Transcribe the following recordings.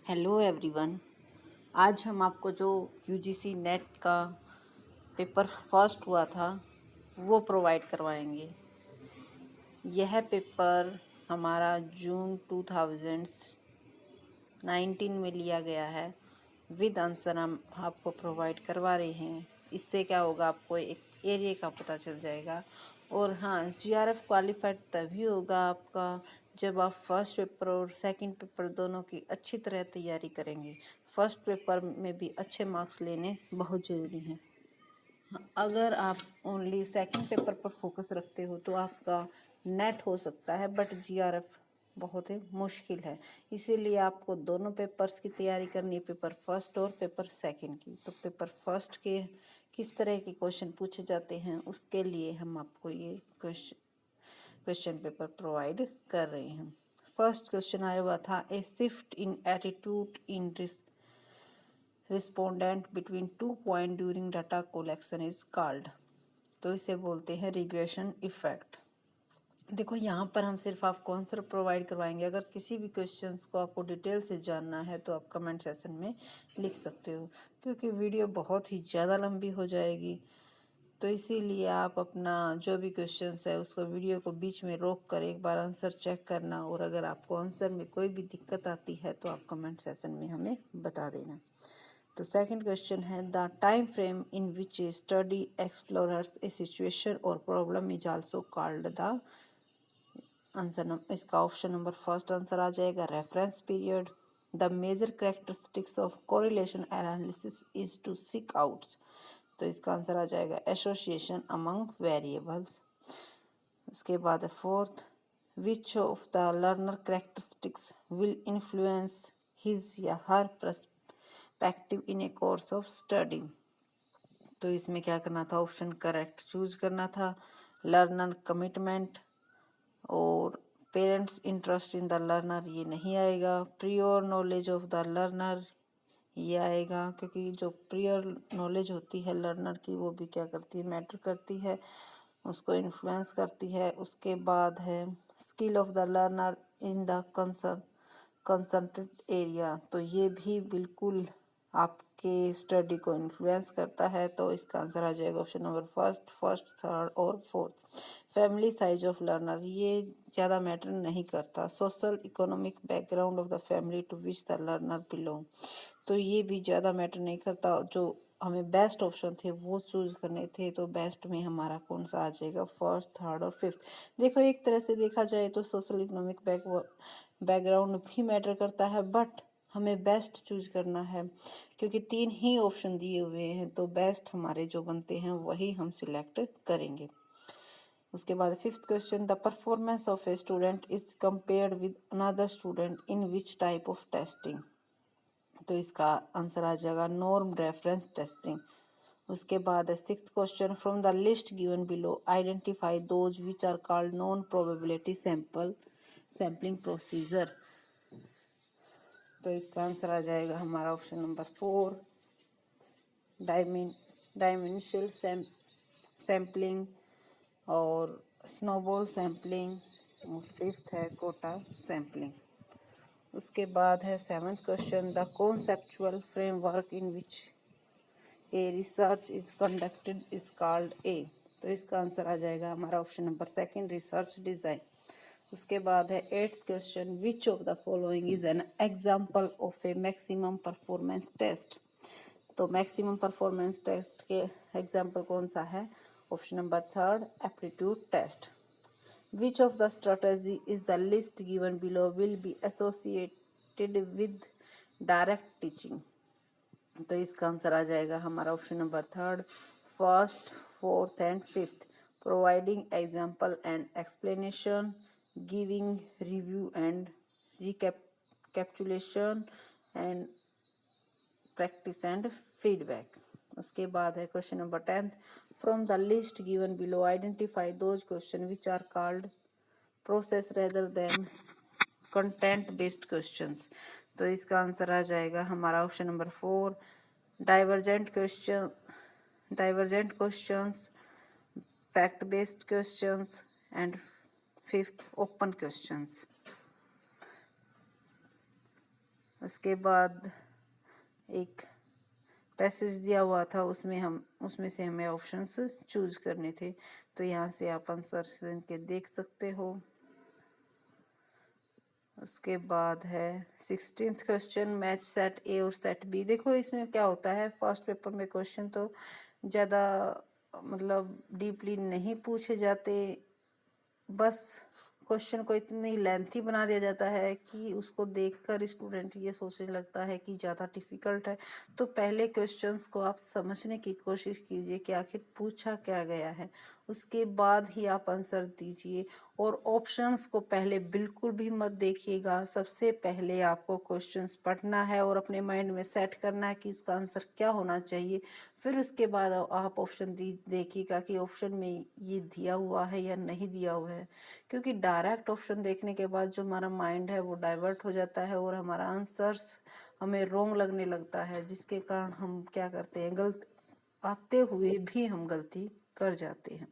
Hello everyone. आज हम आपको जो यूजीसी नेट का पेपर फर्स्ट हुआ था वो प्रोवाइड करवाएंगे। यह पेपर हमारा जून 2019 में लिया गया है। विद आंसर हम आपको प्रोवाइड करवा रहे हैं। इससे क्या होगा, आपको एक एरिया का पता चल जाएगा। और हाँ, जीआरएफ क्वालिफाइड तभी होगा आपका जब आप फर्स्ट पेपर और सेकंड पेपर दोनों की अच्छी तरह तैयारी करेंगे। फर्स्ट पेपर में भी अच्छे मार्क्स लेने बहुत ज़रूरी हैं। अगर आप ओनली सेकंड पेपर पर फोकस रखते हो तो आपका नेट हो सकता है, बट जीआरएफ बहुत ही मुश्किल है। इसीलिए आपको दोनों पेपर्स की तैयारी करनी है, पेपर फर्स्ट और पेपर सेकंड की। तो पेपर फर्स्ट के किस तरह के क्वेश्चन पूछे जाते हैं उसके लिए हम आपको ये क्वेश्चन पेपर प्रोवाइड कर रहे हैं। फर्स्ट क्वेश्चन आया हुआ था, a shift in attitude in respondent between 2 point during data collection is called. तो इसे बोलते हैं रिग्रेशन इफेक्ट। देखो, यहाँ पर हम सिर्फ आपको आंसर प्रोवाइड करवाएंगे। अगर किसी भी क्वेश्चंस को आपको डिटेल से जानना है तो आप कमेंट सेक्शन में लिख सकते हो, क्योंकि वीडियो बहुत ही ज़्यादा लंबी हो जाएगी। तो इसीलिए आप अपना जो भी क्वेश्चंस है उसको वीडियो को बीच में रोक कर एक बार आंसर चेक करना, और अगर आपको आंसर में कोई भी दिक्कत आती है तो आप कमेंट सेक्शन में हमें बता देना। तो सेकंड क्वेश्चन है, the time frame in which a study explorers a situation और problem is also called the. Answer इसका ऑप्शन नंबर फर्स्ट आंसर आ जाएगा reference period. The major characteristics of correlation analysis is to seek out. तो इसका answer आ जाएगा association among variables. उसके बाद fourth, which of the learner characteristics will influence his या हर perspective in a course of study। तो इसमें क्या करना था, ऑप्शन करेक्ट चूज करना था। लर्नर कमिटमेंट और parents interest in the learner ये नहीं आएगा। Prior knowledge of the learner ये आएगा, क्योंकि जो प्रियर नॉलेज होती है लर्नर की वो भी क्या करती है, मैटर करती है, उसको इन्फ्लुएंस करती है। उसके बाद है skill of the learner in the concentrate area. तो ये भी बिल्कुल आपके स्टडी को इन्फ्लुएंस करता है। तो इसका आंसर आ जाएगा ऑप्शन नंबर फर्स्ट, थर्ड और fourth. Family size of learner ये ज़्यादा मैटर नहीं करता। Social economic background of the family to which the learner belong, तो ये भी ज़्यादा मैटर नहीं करता। जो हमें बेस्ट ऑप्शन थे वो चूज करने थे, तो बेस्ट में हमारा कौन सा आ जाएगा, फर्स्ट, थर्ड और फिफ्थ। देखो, एक तरह से देखा जाए तो सोशल इकोनॉमिक बैकग्राउंड भी मैटर करता है, बट हमें बेस्ट चूज करना है क्योंकि 3 ही ऑप्शन दिए हुए हैं। तो बेस्ट हमारे जो बनते हैं वही हम सिलेक्ट करेंगे। उसके बाद fifth question, the performance of a student is compared with another student in which type of testing. तो इसका आंसर आ जाएगा नॉर्म रेफरेंस टेस्टिंग। उसके बाद sixth question, from the list given below identify those which are called non probability sampling procedure. तो इसका answer आ जाएगा हमारा ऑप्शन नंबर 4, डायमेंशियल सैम्पलिंग और स्नोबॉल सैम्पलिंग, और फिफ्थ है कोटा सैम्पलिंग। उसके बाद है seventh question, the conceptual framework in which a research is conducted is called a. तो इसका आंसर आ जाएगा हमारा option number second, research design. उसके बाद है eighth question, which of the following is an example of a maximum performance test. तो maximum performance test के एग्जाम्पल कौन सा है, option number third, aptitude test. Which of the strategy is the list given below will be associated with direct teaching. तो इसका answer आ जाएगा हमारा option number third, first, fourth and fifth. Providing example and explanation, giving review and recapitulation and practice and feedback. उसके बाद है question number 10, from the list given below identify those question which are called process rather than content based questions. तो इसका answer आ जाएगा हमारा option number 4, divergent questions, fact based questions and fifth open questions. उसके बाद एक passage दिया हुआ था, उसमें से हमें ऑप्शंस चूज करने थे। तो यहाँ से आप आंसर के देख सकते हो। उसके बाद है 16th क्वेश्चन, मैच सेट ए और सेट बी। देखो इसमें क्या होता है, फर्स्ट पेपर में क्वेश्चन तो ज़्यादा मतलब डीपली नहीं पूछे जाते, बस क्वेश्चन को इतनी लेंथी बना दिया जाता है कि उसको देखकर स्टूडेंट ये सोचने लगता है कि ज़्यादा डिफ़िकल्ट है। तो पहले क्वेश्चंस को आप समझने की कोशिश कीजिए कि आखिर पूछा क्या गया है, उसके बाद ही आप आंसर दीजिए। और ऑप्शंस को पहले बिल्कुल भी मत देखिएगा, सबसे पहले आपको क्वेश्चंस पढ़ना है और अपने माइंड में सेट करना है कि इसका आंसर क्या होना चाहिए। फिर उसके बाद आप ऑप्शन देखिएगा कि ऑप्शन में ये दिया हुआ है या नहीं दिया हुआ है, क्योंकि डायरेक्ट ऑप्शन देखने के बाद जो हमारा माइंड है वो डाइवर्ट हो जाता है और हमारा आंसर्स हमें रोंग लगने लगता है, जिसके कारण हम क्या करते हैं, गलत आते हुए भी हम गलती कर जाते हैं।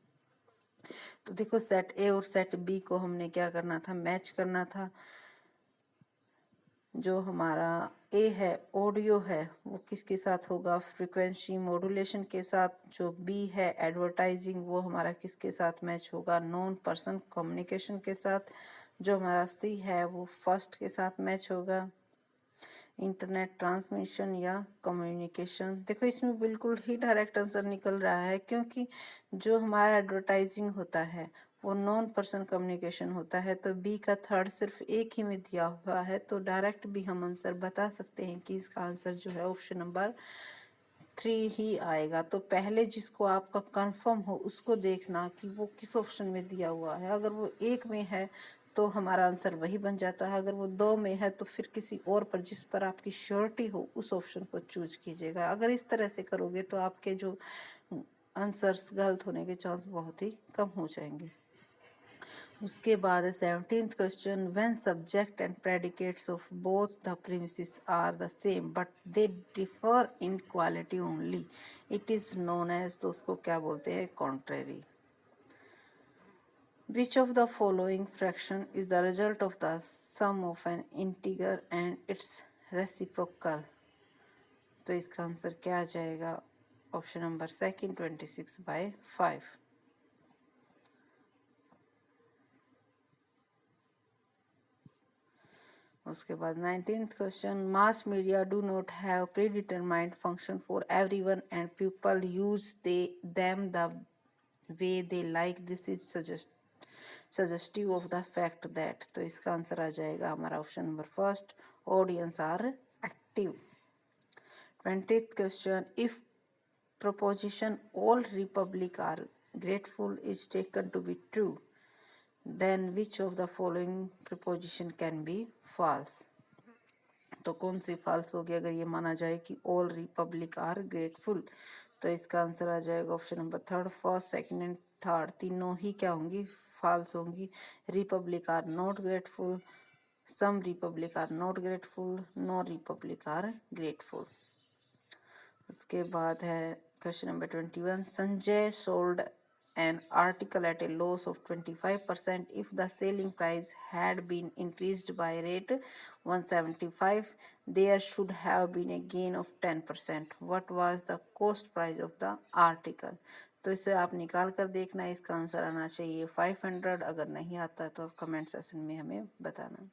तो देखो सेट ए और सेट बी को हमने क्या करना था, मैच करना था। जो हमारा ए है ऑडियो है वो किसके साथ होगा, फ्रीक्वेंसी मॉड्यूलेशन के साथ। जो बी है एडवर्टाइजिंग, वो हमारा किसके साथ मैच होगा, नॉन पर्सन कम्युनिकेशन के साथ। जो हमारा सी है वो फर्स्ट के साथ मैच होगा, इंटरनेट ट्रांसमिशन या कम्युनिकेशन। देखो इसमें बिल्कुल ही डायरेक्ट आंसर निकल रहा है, क्योंकि जो हमारा एडवर्टाइजिंग होता है वो नॉन पर्सन कम्युनिकेशन होता है। तो बी का थर्ड सिर्फ एक ही में दिया हुआ है, तो डायरेक्ट भी हम आंसर बता सकते हैं कि इसका आंसर जो है ऑप्शन नंबर 3 ही आएगा। तो पहले जिसको आपका कंफर्म हो उसको देखना कि वो किस ऑप्शन में दिया हुआ है। अगर वो एक में है तो हमारा आंसर वही बन जाता है, अगर वो 2 में है तो फिर किसी और पर जिस पर आपकी श्योरिटी हो उस ऑप्शन को चूज कीजिएगा। अगर इस तरह से करोगे तो आपके जो आंसर्स गलत होने के चांस बहुत ही कम हो जाएंगे। उसके बाद 17th question, when subject and predicates of both the premises are the same but they differ in quality only, it is known as, तो उसको क्या बोलते हैं, contrary. Which of the following fraction is the result of the sum of an integer and its reciprocal? तो इसका answer क्या आ जाएगा, option number second 26/5। उसके बाद 19th question, mass media do not have predetermined function for everyone and people use them the way they like, this is suggestive of the fact that. तो इसका answer आ जाएगा हमारा option number first, audience are active. 20th question, if proposition all republic are grateful is taken to be true, then which of the following proposition can be false? तो कौन सी false होगी अगर ये माना जाए कि all republic are grateful? तो इसका आंसर आ जाएगा option number third, first second and third तीनों ही क्या होंगी, false होंगी। Republic are not grateful, some republic are not grateful, no republic are grateful। उसके बाद है question number 21, Sanjay sold an article at a loss of 25% if the selling price had been increased by rate 175, there should have been a gain of 10%. What was the cost price of the article? तो इसे आप निकाल कर देखना, इसका answer आना चाहिए 500। अगर नहीं आता तो आप कमेंट सेक्शन में हमें बताना।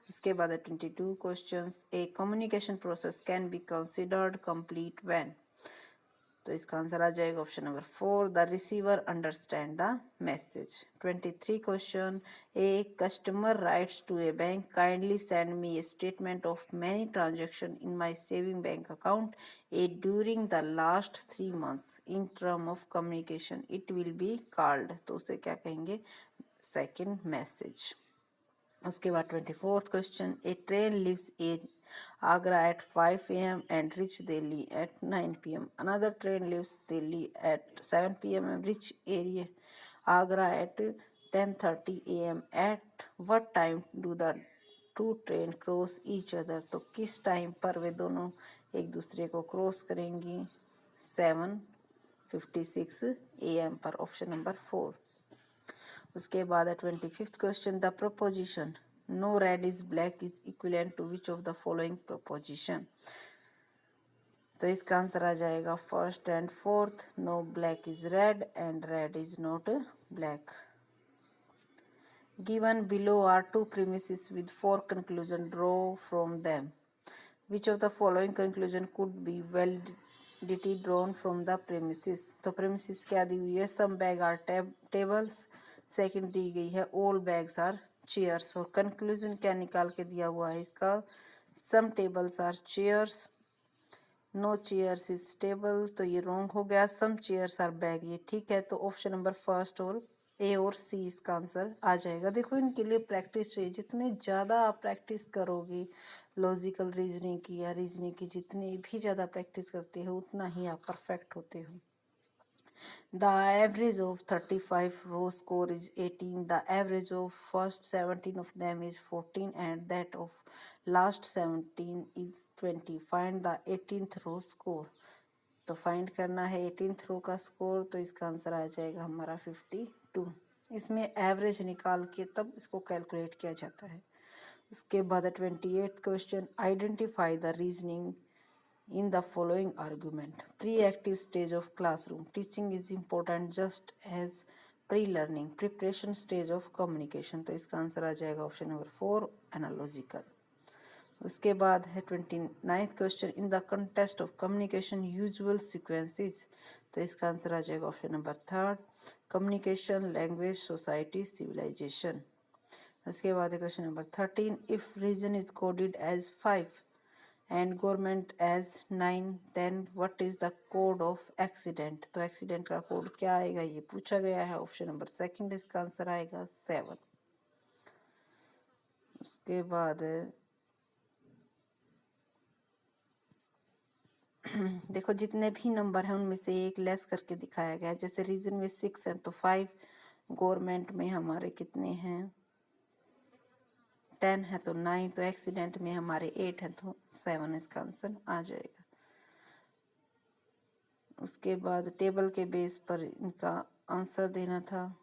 उसके बाद 22 questions, a communication process can be considered complete when? तो इसका आंसर आ जाएगा option number 4, the receiver understand the message. 23 question, a customer writes to a bank, kindly send me a statement of many transaction in my saving bank account a during the last 3 months in term of communication, it will be called. तो उसे क्या कहेंगे, second message. उसके बाद 24th question, a train leaves in Agra at 5 a.m. and reach Delhi at 9 p.m. Another train leaves Delhi at 7 p.m. and reach area Agra at 10:30 a.m. At what time do the two train cross each other? तो किस time पर वे दोनों एक दूसरे को cross करेंगी, 7:56 a.m. पर, option number 4। उसके बाद 25th question, the proposition no red is black is equivalent to which of the following proposition. तो इसका आंसर आ जाएगा first and fourth. No black is red and red is not black. Given below are two premises with four conclusions. Draw from them. Which of the following conclusion could be validity drawn from the premises? तो premises क्या दी हुई है? Some bags are tables. Second दी गई है all bags are chairs. और conclusion क्या निकाल के दिया हुआ है इसका? Some tables are chairs. No chairs is table. तो ये wrong हो गया। Some chairs are bag, ये ठीक है। तो ऑप्शन नंबर फर्स्ट और ए और सी इसका आंसर आ जाएगा। देखो इनके लिए प्रैक्टिस चाहिए। जितने ज़्यादा आप प्रैक्टिस करोगे लॉजिकल रीजनिंग की या रीजनिंग की, जितनी भी ज़्यादा प्रैक्टिस करते हो उतना ही आप परफेक्ट होते हो। The average of 35 row score is 18. The average of first 17 of them is 14 and that of last 17 is 20. Find the 18th row score. तो फाइंड करना है 18th रो का स्कोर। तो इसका आंसर आ जाएगा हमारा 52। इसमें एवरेज निकाल के तब इसको कैलकुलेट किया जाता है। उसके बाद 28th question, identify the reasoning in the following argument. Pre-active stage of classroom. Teaching is important just as pre-learning. Preparation stage of communication. तो इसका आंसर आ जाएगा ऑप्शन नंबर 4 एनालॉजिकल। उसके बाद है 29th question, in the contest of communication usual sequences. तो इसका answer आ जाएगा option number 3 communication, language, society, civilization. उसके बाद है question number 13, if reason is coded as 5 and government as 9 then what is the code of accident. तो accident का code क्या आएगा ये पूछा गया है। ऑप्शन नंबर 2 इसका आंसर आएगा 7। उसके बाद देखो जितने भी नंबर हैं उनमें से एक लेस करके दिखाया गया है। जैसे रीजन में 6 है तो 5, गवर्नमेंट में हमारे कितने हैं 10 है तो 9, तो एक्सीडेंट में हमारे 8 है तो 7 इसका आंसर आ जाएगा। उसके बाद टेबल के बेस पर इनका आंसर देना था।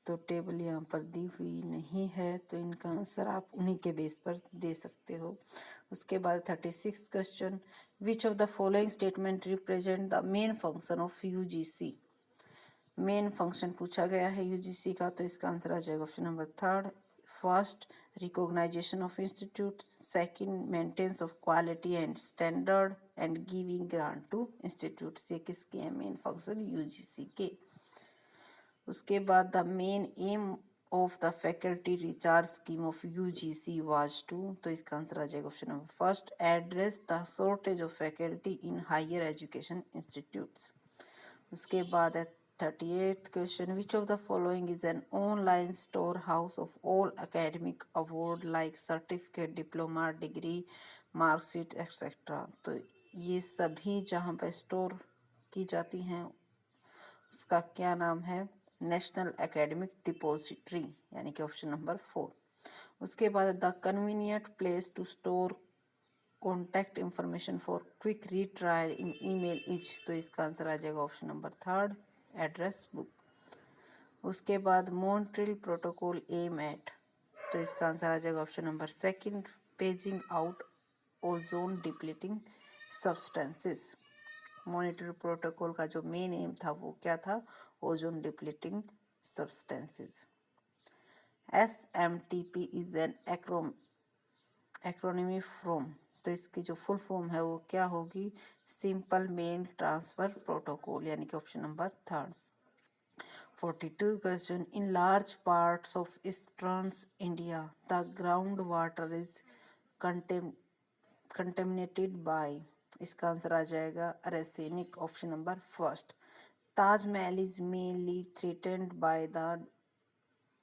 तो टेबल यहाँ पर दी हुई नहीं है तो इनका आंसर आप उन्हीं के बेस पर दे सकते हो। उसके बाद 36 question, which of the following statement represent the main function of UGC. Main function पूछा गया है यूजीसी का। तो इसका आंसर आ जाएगा option number 3 first recognization of institute, second maintenance of quality and standard and giving grant to institutes. ये किसके हैं मेन फंक्शन यूजीसी के। उसके बाद the main aim of the faculty recharge scheme of UGC was to. तो इसका answer आ जाएगा option number first address the shortage of faculty in higher education institutes. उसके बाद है 38th question, which of the following is an online store house of all academic award like certificate, diploma, degree, marksheet etcetera. तो ये सभी जहाँ पर store की जाती हैं उसका क्या नाम है नेशनल एकेडमिक डिपॉजिटरी, यानी कि ऑप्शन नंबर 4। उसके बाद the convenient place to store contact information for quick retrieval in email is. तो इसका आंसर आ जाएगा ऑप्शन नंबर 3 एड्रेस बुक। उसके बाद मॉन्ट्रियल प्रोटोकॉल एम एट। तो इसका आंसर आ जाएगा option number 2 phasing out ozone depleting substances. Montreal protocol का जो मेन एम था वो क्या था ozone depleting substances. SMTP is an acronym from. तो इसकी जो फुल फॉर्म है वो क्या होगी सिंपल मेल ट्रांसफर प्रोटोकॉल, यानी कि option number 3। 42 question, in large parts of eastern India the ground water is contaminated by. इसका आंसर आ जाएगा arsenic, option number 1। Taj Mahal is mainly threatened by the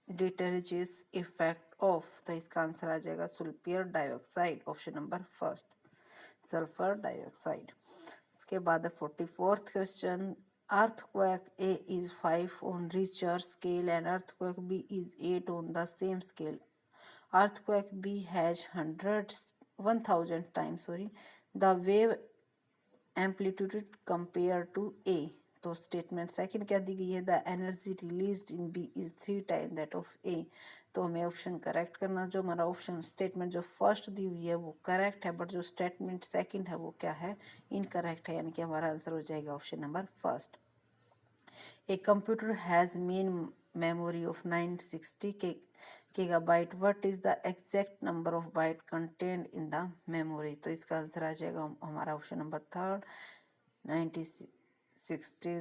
deteriorating effect of. तो इसका answer आ जाएगा sulphur dioxide, option number 1 sulphur dioxide. इसके बाद 44th question, earthquake A is 5 on Richter scale and earthquake B is 8 on the same scale. Earthquake B has 1000 times the wave amplitude compared to A. तो statement second क्या दी गई है, the energy released in B is 3 time that of A. तो हमें option correct करना, जो हमारा ऑप्शन स्टेटमेंट जो फर्स्ट दी हुई है वो करेक्ट है, बट जो स्टेटमेंट सेकंड है वो क्या है, इनकरेक्ट है, यानी कि हमारा आंसर हो जाएगा option number first. A computer has main memory of 960 gigabyte. What is the exact number of byte contained in the memory? तो इसका आंसर आ जाएगा हमारा option number third, 9060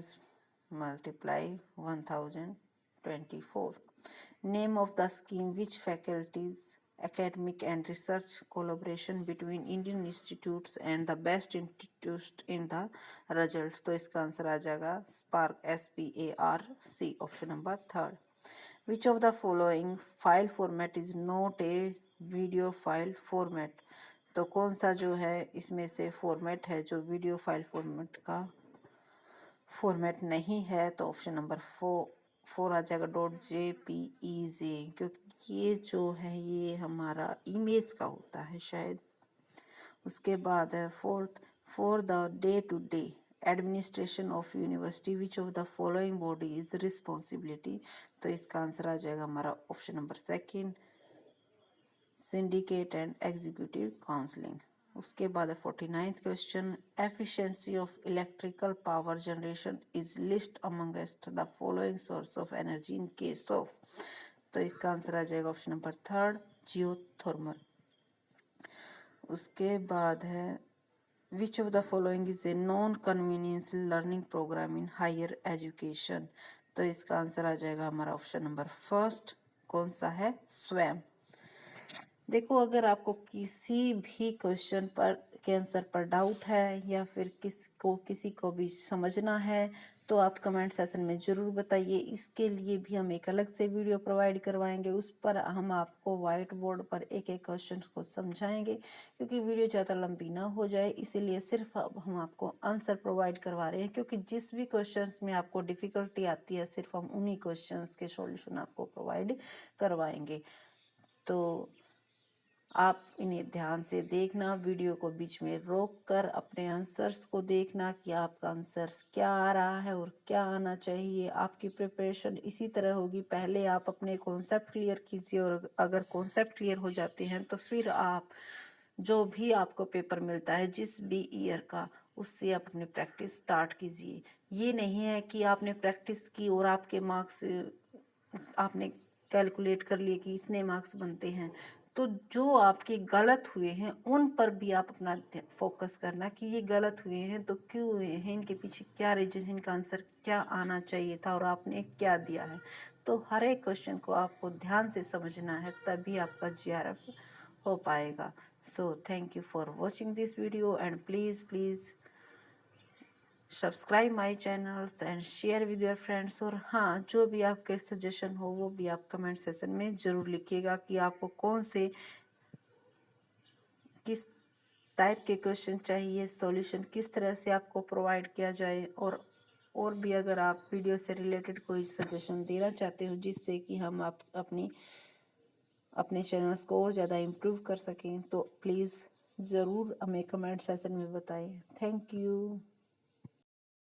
multiply 1024. Name of the scheme which faculties academic and research collaboration between Indian institutes and the best institutes in the result। तो इसका answer आ जाएगा spark, SPARC, option number third. Which of the following file format is not a video file format? तो कौन सा जो है इसमें से फॉर्मेट है जो वीडियो फाइल फॉर्मेट का फॉर्मेट नहीं है, तो ऑप्शन नंबर फोर आ जाएगा .jpeg, क्योंकि ये जो है ये हमारा इमेज का होता है शायद। उसके बाद है fourth, for the day to day administration of university which of the following body is responsibility. तो इसका आंसर आ जाएगा हमारा option number second, syndicate and executive counselling. उसके बाद 49th question, efficiency of electrical power generation is list amongst the following source of energy in case of. तो इसका answer आ जाएगा ऑप्शन नंबर थर्ड, जियोथर्मल। उसके बाद है which of the following is a non convenience learning program in higher education. तो इसका answer आ जाएगा हमारा ऑप्शन नंबर फर्स्ट, कौन सा है, स्वयं। देखो, अगर आपको किसी भी क्वेश्चन पर के आंसर पर डाउट है या फिर किसी को भी समझना है तो आप कमेंट सेशन में ज़रूर बताइए। इसके लिए भी हम एक अलग से वीडियो प्रोवाइड करवाएंगे, उस पर हम आपको वाइट बोर्ड पर एक एक क्वेश्चन को समझाएंगे, क्योंकि वीडियो ज़्यादा लंबी ना हो जाए, इसीलिए सिर्फ अब हम आपको आंसर प्रोवाइड करवा रहे हैं, क्योंकि जिस भी क्वेश्चन में आपको डिफ़िकल्टी आती है सिर्फ हम उन्हीं क्वेश्चन के सॉल्यूशन आपको प्रोवाइड करवाएंगे। तो आप इन्हें ध्यान से देखना, वीडियो को बीच में रोक कर अपने आंसर्स को देखना कि आपका आंसर्स क्या आ रहा है और क्या आना चाहिए। आपकी प्रिपरेशन इसी तरह होगी, पहले आप अपने कॉन्सेप्ट क्लियर कीजिए और अगर कॉन्सेप्ट क्लियर हो जाते हैं तो फिर आप जो भी आपको पेपर मिलता है जिस भी ईयर का, उससे आप अपनी प्रैक्टिस स्टार्ट कीजिए। ये नहीं है कि आपने प्रैक्टिस की और आपके मार्क्स आपने कैलकुलेट कर लिए कि इतने मार्क्स बनते हैं, तो जो आपके गलत हुए हैं उन पर भी आप अपना फोकस करना कि ये गलत हुए हैं तो क्यों हुए हैं, इनके पीछे क्या रीजन है, इनका आंसर क्या आना चाहिए था और आपने क्या दिया है। तो हर एक क्वेश्चन को आपको ध्यान से समझना है, तभी आपका GRF हो पाएगा। So thank you for watching this video and please subscribe my channels and share with your friends. और हाँ, जो भी आपके सजेशन हो वो भी आप कमेंट सेशन में ज़रूर लिखिएगा कि आपको कौन से किस टाइप के क्वेश्चन चाहिए, सॉल्यूशन किस तरह से आपको प्रोवाइड किया जाए। और भी अगर आप वीडियो से रिलेटेड कोई सजेशन देना चाहते हो जिससे कि हम आप अपने चैनल्स को और ज़्यादा इम्प्रूव कर सकें, तो प्लीज़ ज़रूर हमें कमेंट सेशन में बताएं। Thank you.